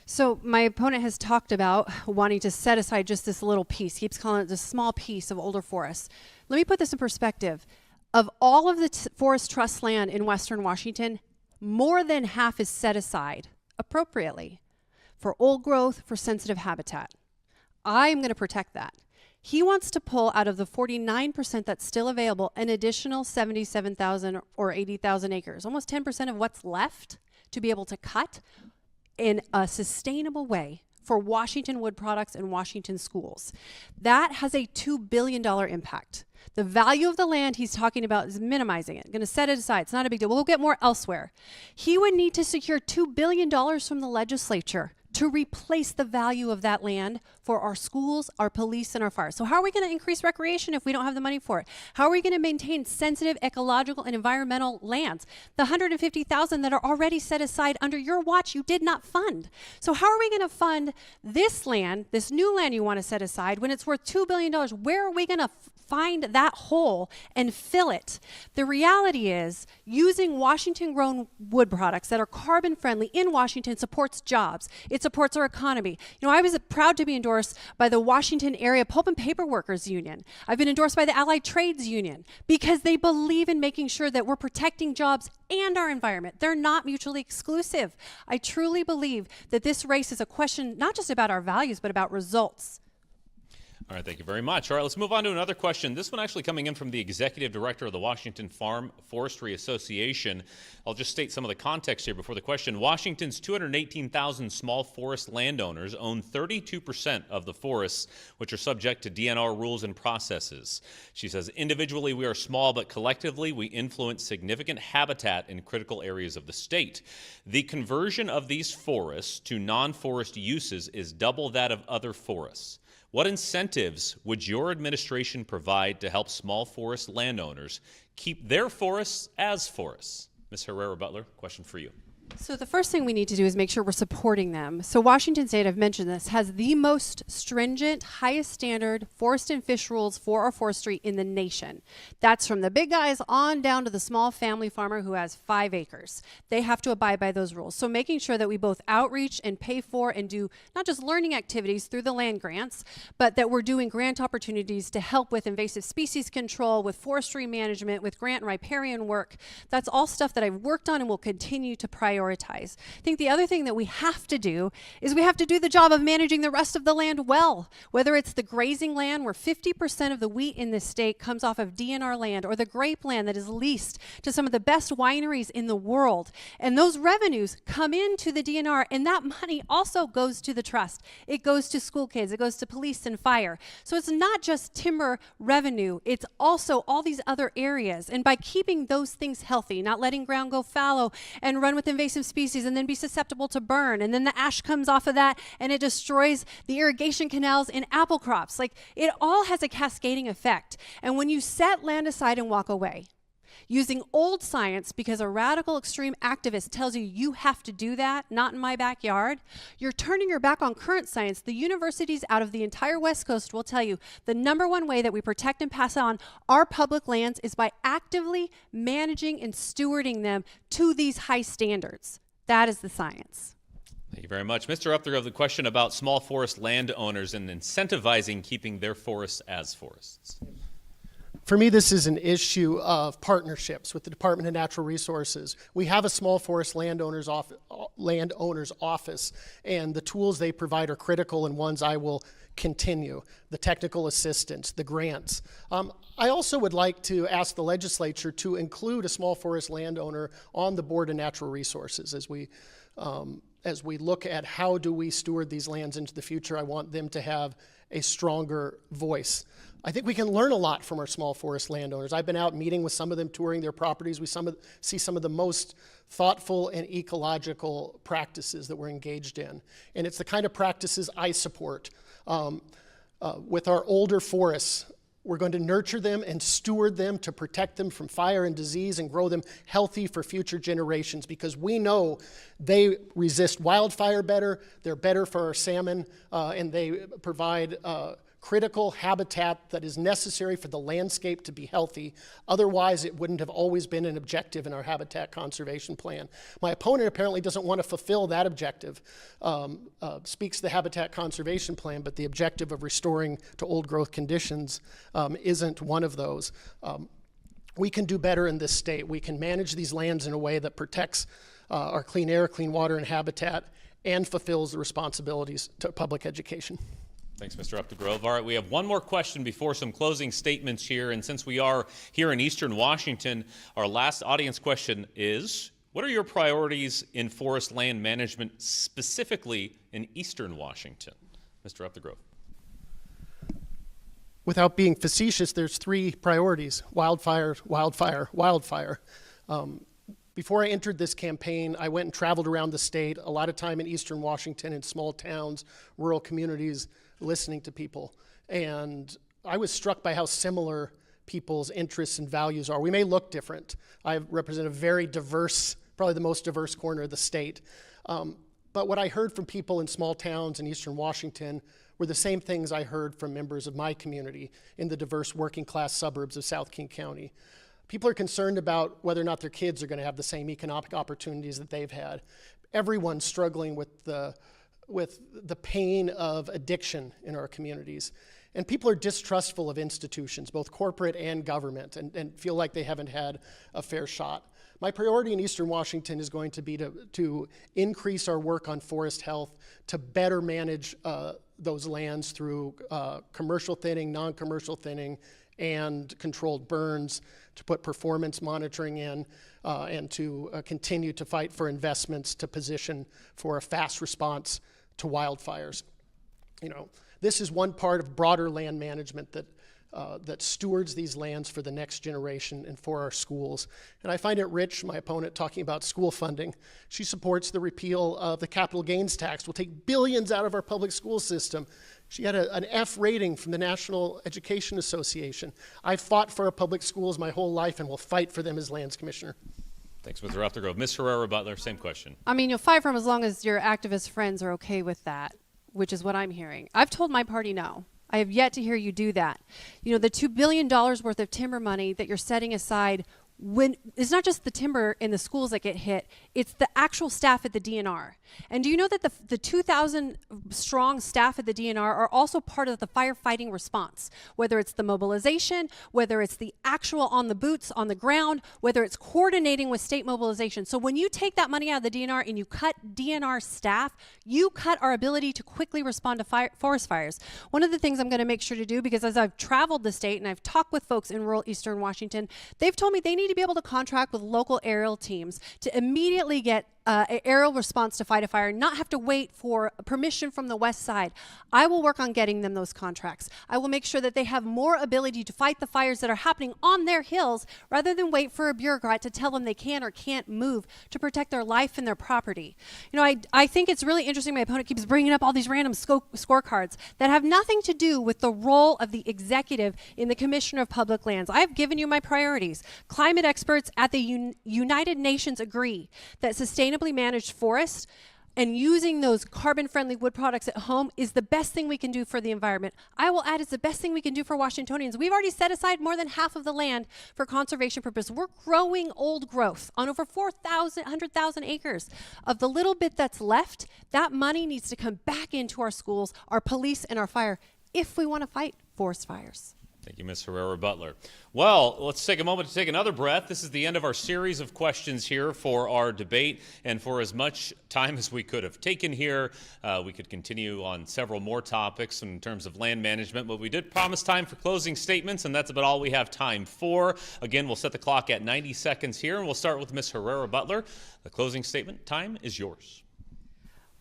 So my opponent has talked about wanting to set aside just this little piece. He keeps calling it this small piece of older forests. Let me put this in perspective. Of all of the forest trust land in Western Washington, more than half is set aside appropriately for old growth, for sensitive habitat. I'm going to protect that. He wants to pull out of the 49% that's still available an additional 77,000 or 80,000 acres, almost 10% of what's left to be able to cut in a sustainable way for Washington wood products and Washington schools. That has a $2 billion impact. The value of the land he's talking about is minimizing it. Going to set it aside. It's not a big deal. We'll get more elsewhere. He would need to secure $2 billion from the legislature to replace the value of that land for our schools, our police, and our fire. So how are we going to increase recreation if we don't have the money for it? How are we going to maintain sensitive ecological and environmental lands? The 150,000 that are already set aside under your watch, you did not fund. So how are we going to fund this land, this new land you want to set aside, when it's worth $2 billion? Where are we going to find that hole and fill it? The reality is, using Washington-grown wood products that are carbon friendly in Washington supports jobs. It supports our economy. You know, I was proud to be endorsed by the Washington Area Pulp and Paper Workers Union. I've been endorsed by the Allied Trades Union because they believe in making sure that we're protecting jobs and our environment. They're not mutually exclusive. I truly believe that this race is a question not just about our values, but about results. All right, thank you very much. All right, let's move on to another question. This one actually coming in from the Executive Director of the Washington Farm Forestry Association. I'll just state some of the context here before the question. Washington's 218,000 small forest landowners own 32% of the forests, which are subject to DNR rules and processes. She says, individually we are small, but collectively we influence significant habitat in critical areas of the state. The conversion of these forests to non-forest uses is double that of other forests. What incentives would your administration provide to help small forest landowners keep their forests as forests? Ms. Herrera-Butler, question for you. So the first thing we need to do is make sure we're supporting them. So Washington State, I've mentioned this, has the most stringent, highest standard forest and fish rules for our forestry in the nation. That's from the big guys on down to the small family farmer who has 5 acres. They have to abide by those rules. So making sure that we both outreach and pay for and do not just learning activities through the land grants, but that we're doing grant opportunities to help with invasive species control, with forestry management, with grant and riparian work. That's all stuff that I've worked on and will continue to prioritize. I think the other thing that we have to do is we have to do the job of managing the rest of the land well, whether it's the grazing land where 50% of the wheat in this state comes off of DNR land, or the grape land that is leased to some of the best wineries in the world. And those revenues come into the DNR, and that money also goes to the trust. It goes to school kids, it goes to police and fire. So it's not just timber revenue, it's also all these other areas. And by keeping those things healthy, not letting ground go fallow and run with invasive species and then be susceptible to burn, and then the ash comes off of that and it destroys the irrigation canals in apple crops. Like, it all has a cascading effect. And when you set land aside and walk away using old science because a radical extreme activist tells you you have to do that, not in my backyard, you're turning your back on current science. The universities out of the entire West Coast will tell you the #1 way that we protect and pass on our public lands is by actively managing and stewarding them to these high standards. That is the science. Thank you very much. Mr. Upthrow, the question about small forest landowners and incentivizing keeping their forests as forests. For me, this is an issue of partnerships with the Department of Natural Resources. We have a small forest landowner's office, and the tools they provide are critical and ones I will continue. The technical assistance, the grants. I also would like to ask the legislature to include a small forest landowner on the Board of Natural Resources as we look at how do we steward these lands into the future. I want them to have a stronger voice. I think we can learn a lot from our small forest landowners. I've been out meeting with some of them, touring their properties. We see some of the most thoughtful and ecological practices that we're engaged in. And it's the kind of practices I support. With our older forests, we're going to nurture them and steward them to protect them from fire and disease and grow them healthy for future generations, because we know they resist wildfire better, they're better for our salmon, and they provide critical habitat that is necessary for the landscape to be healthy. Otherwise, it wouldn't have always been an objective in our habitat conservation plan. My opponent apparently doesn't want to fulfill that objective, speaks the habitat conservation plan, but the objective of restoring to old growth conditions isn't one of those. We can do better in this state. We can manage these lands in a way that protects our clean air, clean water, and habitat, and fulfills the responsibilities to public education. Thanks, Mr. Upthrow. All right, we have one more question before some closing statements here. And since we are here in Eastern Washington, our last audience question is, what are your priorities in forest land management, specifically in Eastern Washington? Mr. Upthrow. Without being facetious, there's 3 priorities: wildfire, wildfire, wildfire. Before I entered this campaign, I went and traveled around the state, a lot of time in eastern Washington in small towns, rural communities, listening to people. And I was struck by how similar people's interests and values are. We may look different. I represent a very diverse, probably the most diverse corner of the state. But what I heard from people in small towns in eastern Washington were the same things I heard from members of my community in the diverse working class suburbs of South King County. People are concerned about whether or not their kids are going to have the same economic opportunities that they've had. Everyone's struggling with the pain of addiction in our communities. And people are distrustful of institutions, both corporate and government, and feel like they haven't had a fair shot. My priority in Eastern Washington is going to be to increase our work on forest health, to better manage those lands through commercial thinning, non-commercial thinning, and controlled burns, to put performance monitoring in, and to continue to fight for investments to position for a fast response to wildfires. You know, this is one part of broader land management that stewards these lands for the next generation and for our schools. And I find it rich, my opponent talking about school funding. She supports the repeal of the capital gains tax. We'll take billions out of our public school system. She had an F rating from the National Education Association. I've fought for our public schools my whole life and will fight for them as Lands Commissioner. Thanks, Mr. Ruthergrove. Ms. Herrera-Butler, same question. I mean, you'll fight for them as long as your activist friends are okay with that, which is what I'm hearing. I've told my party no. I have yet to hear you do that. You know, the $2 billion worth of timber money that you're setting aside, when it's not just the timber in the schools that get hit, it's the actual staff at the DNR. And do you know that the 2,000 strong staff at the DNR are also part of the firefighting response, whether it's the mobilization, whether it's the actual on the boots, on the ground, whether it's coordinating with state mobilization. So when you take that money out of the DNR and you cut DNR staff, you cut our ability to quickly respond to forest fires. One of the things I'm going to make sure to do, because as I've traveled the state and I've talked with folks in rural eastern Washington, they've told me they need to be able to contract with local aerial teams to immediately get aerial response to fight a fire, not have to wait for permission from the west side. I will work on getting them those contracts. I will make sure that they have more ability to fight the fires that are happening on their hills rather than wait for a bureaucrat to tell them they can or can't move to protect their life and their property. You know, I think it's really interesting my opponent keeps bringing up all these random scorecards that have nothing to do with the role of the executive in the Commissioner of Public Lands. I have given you my priorities. Climate experts at the United Nations agree that sustainability managed forests and using those carbon-friendly wood products at home is the best thing we can do for the environment. I will add it's the best thing we can do for Washingtonians. We've already set aside more than half of the land for conservation purposes. We're growing old growth on over 100,000 acres. Of the little bit that's left, that money needs to come back into our schools, our police, and our fire if we want to fight forest fires. Thank you, Ms. Herrera-Butler. Well, let's take a moment to take another breath. This is the end of our series of questions here for our debate, and for as much time as we could have taken here, we could continue on several more topics in terms of land management, but we did promise time for closing statements, and that's about all we have time for. Again, we'll set the clock at 90 seconds here, and we'll start with Ms. Herrera-Butler. The closing statement time is yours.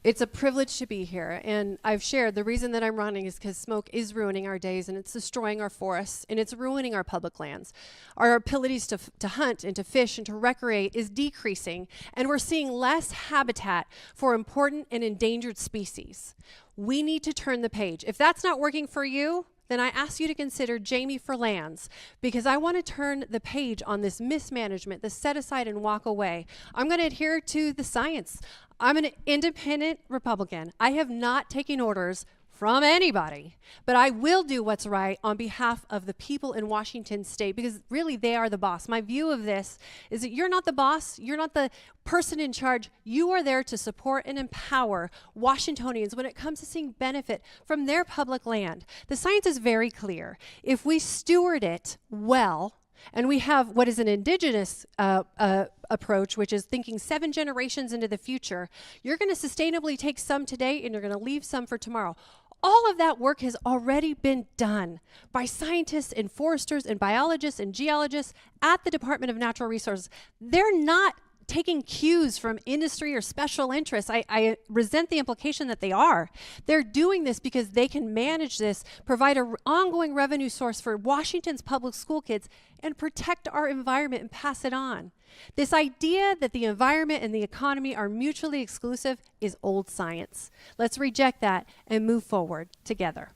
It's a privilege to be here, and I've shared the reason that I'm running is because smoke is ruining our days, and it's destroying our forests, and it's ruining our public lands. Our abilities to hunt and to fish and to recreate is decreasing, and we're seeing less habitat for important and endangered species. We need to turn the page. If that's not working for you, then I ask you to consider Jamie for Lands, because I want to turn the page on this mismanagement, this set aside and walk away. I'm going to adhere to the science. I'm an independent Republican. I have not taken orders from anybody, but I will do what's right on behalf of the people in Washington state, because really they are the boss. My view of this is that you're not the boss, you're not the person in charge. You are there to support and empower Washingtonians when it comes to seeing benefit from their public land. The science is very clear. If we steward it well, and we have what is an indigenous approach, which is thinking 7 generations into the future, you're going to sustainably take some today and you're going to leave some for tomorrow. All of that work has already been done by scientists and foresters and biologists and geologists at the Department of Natural Resources. They're not taking cues from industry or special interests. I resent the implication that they are. They're doing this because they can manage this, provide an ongoing revenue source for Washington's public school kids, and protect our environment and pass it on. This idea that the environment and the economy are mutually exclusive is old science. Let's reject that and move forward together.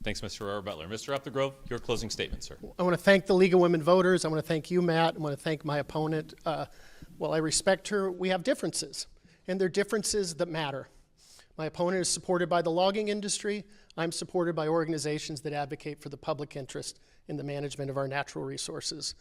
Thanks, Mr. Aurora Butler. Mr. Upthegrove, your closing statement, sir. I want to thank the League of Women Voters. I want to thank you, Matt. I want to thank my opponent. While I respect her, we have differences, and they're differences that matter. My opponent is supported by the logging industry. I'm supported by organizations that advocate for the public interest in the management of our natural resources.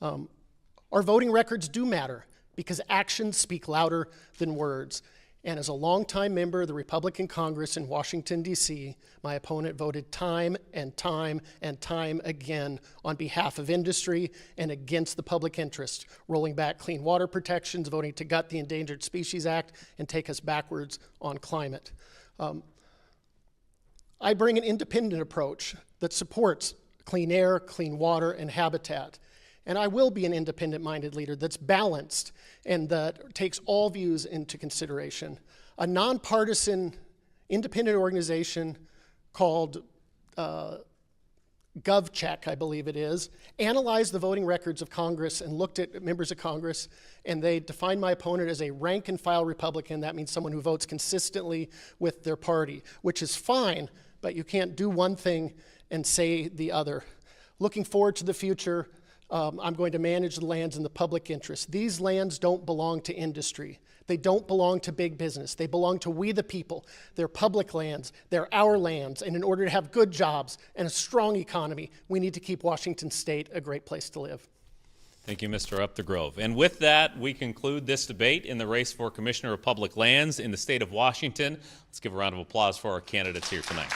Our voting records do matter because actions speak louder than words. And as a longtime member of the Republican Congress in Washington, D.C., my opponent voted time and time and time again on behalf of industry and against the public interest, rolling back clean water protections, voting to gut the Endangered Species Act, and take us backwards on climate. I bring an independent approach that supports clean air, clean water, and habitat. And I will be an independent-minded leader that's balanced and that takes all views into consideration. A nonpartisan independent organization called GovCheck, I believe it is, analyzed the voting records of Congress and looked at members of Congress, and they defined my opponent as a rank-and-file Republican. That means someone who votes consistently with their party, which is fine, but you can't do one thing and say the other. Looking forward to the future, I'm going to manage the lands in the public interest. These lands don't belong to industry. They don't belong to big business. They belong to we the people. They're public lands. They're our lands. And in order to have good jobs and a strong economy, we need to keep Washington State a great place to live. Thank you, Mr. Upthegrove. And with that, we conclude this debate in the race for Commissioner of Public Lands in the state of Washington. Let's give a round of applause for our candidates here tonight.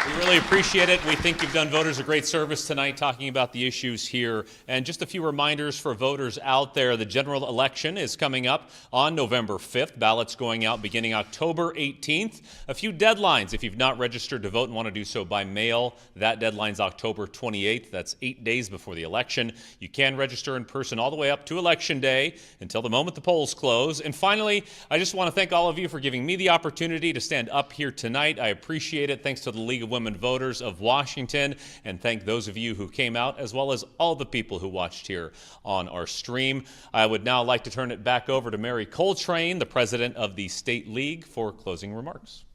We really appreciate it. We think you've done voters a great service tonight talking about the issues here. And just a few reminders for voters out there. The general election is coming up on November 5th. Ballots going out beginning October 18th. A few deadlines if you've not registered to vote and want to do so by mail. That deadline's October 28th. That's 8 days before the election. You can register in person all the way up to Election Day until the moment the polls close. And finally, I just want to thank all of you for giving me the opportunity to stand up here tonight. I appreciate it. Thanks to the League of Women Voters of Washington, and thank those of you who came out, as well as all the people who watched here on our stream. I would now like to turn it back over to Mary Coltrane, the president of the State League, for closing remarks.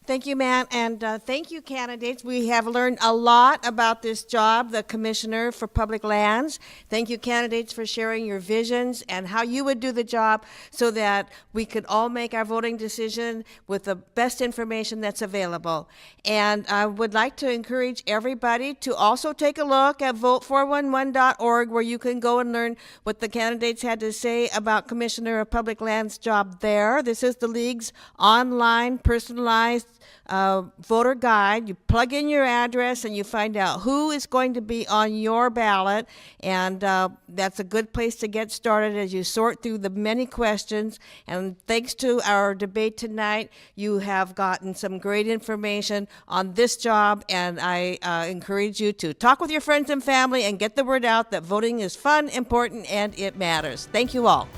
Thank you, Matt, and thank you, candidates. We have learned a lot about this job, the Commissioner for Public Lands. Thank you, candidates, for sharing your visions and how you would do the job so that we could all make our voting decision with the best information that's available. And I would like to encourage everybody to also take a look at vote411.org, where you can go and learn what the candidates had to say about Commissioner of Public Lands' job there. This is the League's online, personalized voter guide. You plug in your address and you find out who is going to be on your ballot, and that's a good place to get started as you sort through the many questions. And thanks to our debate tonight, you have gotten some great information on this job, and I encourage you to talk with your friends and family and get the word out that voting is fun, important, and it matters. Thank you all.